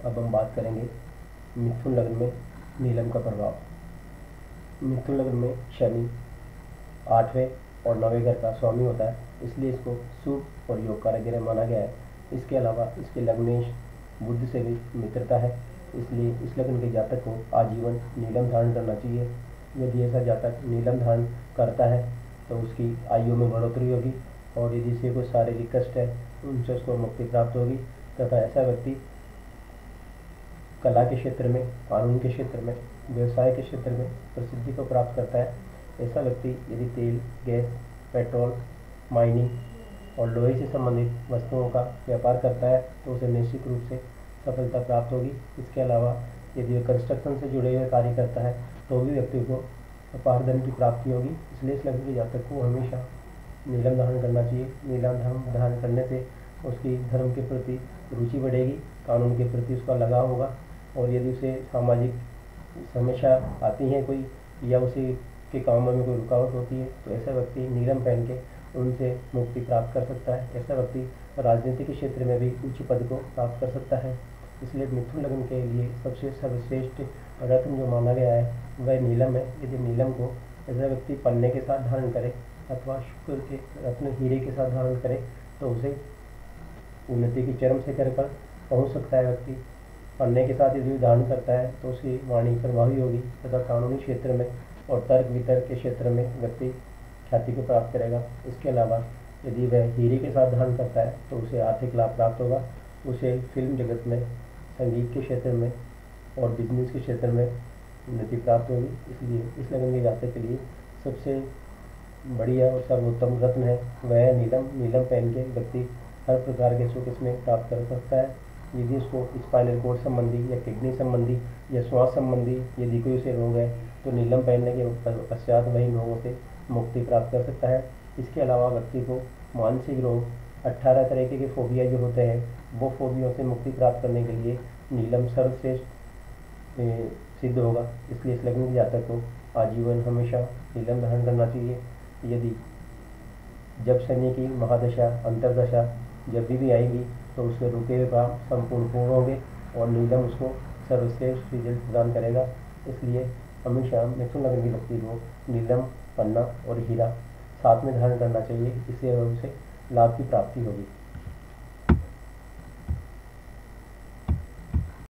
अब हम बात करेंगे मिथुन लग्न में नीलम का प्रभाव। मिथुन लग्न में शनि 8वें और 9वें घर का स्वामी होता है, इसलिए इसको शुभ और योग कारक ग्रह माना गया है। इसके अलावा इसके लग्नेश बुध से भी मित्रता है, इसलिए इस लग्न के जातक को आजीवन नीलम धारण करना चाहिए। यदि ऐसा जातक नीलम धारण करता है तो उसकी आयु में बढ़ोतरी होगी, और यदि इसे कोई शारीरिक कष्ट है उनसे उसको मुक्ति प्राप्त होगी, तथा ऐसा व्यक्ति कला के क्षेत्र में, कानून के क्षेत्र में, व्यवसाय के क्षेत्र में प्रसिद्धि को प्राप्त करता है। ऐसा व्यक्ति यदि तेल, गैस, पेट्रोल, माइनिंग और लोहे से संबंधित वस्तुओं का व्यापार करता है तो उसे निश्चित रूप से सफलता प्राप्त होगी। इसके अलावा यदि वह कंस्ट्रक्शन से जुड़े हुए कार्य करता है तो भी व्यक्ति को अपार धन की प्राप्ति होगी। इसलिए इस लग्न के जातक को हमेशा नीलम धारण करना चाहिए। नीलम धारण करने से उसकी धर्म के प्रति रुचि बढ़ेगी, कानून के प्रति उसका लगाव होगा, और यदि उसे सामाजिक समस्या आती है कोई, या उसे के कामों में कोई रुकावट होती है, तो ऐसा व्यक्ति नीलम पहन के उनसे मुक्ति प्राप्त कर सकता है। ऐसा व्यक्ति राजनीति के क्षेत्र में भी उच्च पद को प्राप्त कर सकता है। इसलिए मिथुन लग्न के लिए सबसे सर्वश्रेष्ठ रत्न जो माना गया है वह नीलम है। यदि नीलम को ऐसा व्यक्ति पन्ने के साथ धारण करे अथवा शुक्र के रत्न हीरे के साथ धारण करे तो उसे उन्नति की चरम शिखर पर पहुंच सकता है। व्यक्ति पढ़ने के साथ यदि धारण करता है तो उसकी वाणी प्रभावी होगी, तथा कानूनी क्षेत्र में और तर्क वितर्क के क्षेत्र में व्यक्ति ख्याति को प्राप्त करेगा। इसके अलावा यदि वह हीरे के साथ धारण करता है तो उसे आर्थिक लाभ प्राप्त होगा। उसे फिल्म जगत में, संगीत के क्षेत्र में और बिजनेस के क्षेत्र में उन्नति प्राप्त होगी। इसलिए इस लग्न के जातक के लिए सबसे बढ़िया और सर्वोत्तम रत्न है वह है नीलम। नीलम पहन के व्यक्ति हर प्रकार के सुख इसमें प्राप्त कर सकता है। यदि उसको स्पाइनल कोर्ड संबंधी या किडनी संबंधी या श्वास संबंधी यदि कोई उसे रोग है तो नीलम पहनने के पश्चात वही रोगों से मुक्ति प्राप्त कर सकता है। इसके अलावा व्यक्ति को मानसिक रोग, 18 तरह के फोबिया जो होते हैं, वो फोबियों से मुक्ति प्राप्त करने के लिए नीलम सर्वश्रेष्ठ सिद्ध होगा। इसलिए इस लग्न के जातक को आजीवन हमेशा नीलम धारण करना चाहिए। यदि जब शनि की महादशा, अंतरदशा जब भी आएगी तो उसके रुके हुए काम संपूर्ण पूर्ण होंगे और नीलम उसको सर्वश्रेष्ठ रिजल्ट प्रदान करेगा। इसलिए हमेशा मिथुन लग्न के व्यक्ति को नीलम, पन्ना और हीरा साथ में धारण करना चाहिए। इससे उसे लाभ की प्राप्ति होगी।